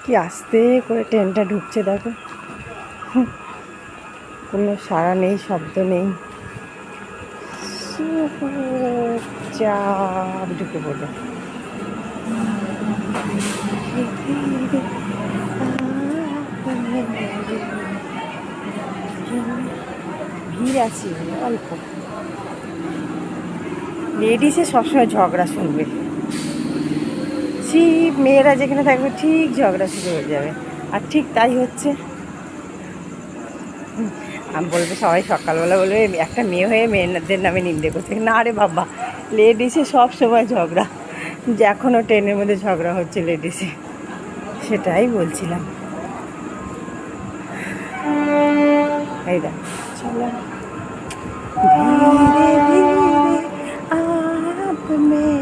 কি আস্তে করে ট্রেনটা ঢুকছে দেখো, কোনো সাড়া নেই, শব্দ নেই, চাপ ঢুকে পড়বে। ভিড় আছে অল্প। লেডিসে সবসময় ঝগড়া শুনবে, মেয়েরা যেখানে থাকবে ঠিক ঝগড়া শুরু হয়ে যাবে, আর ঠিক তাই হচ্ছে। আমি বলবে, সবাই সকালবেলা বলবে একটা মেয়ে হয়ে মেয়েদের নামে নিন্দে করছে। না রে বাবা, লেডিসে সব সময় ঝগড়া, যে এখনও ট্রেনের মধ্যে ঝগড়া হচ্ছে লেডিসে, সেটাই বলছিলাম। এই দেখ, চলো ধীরে ধীরে আপ মে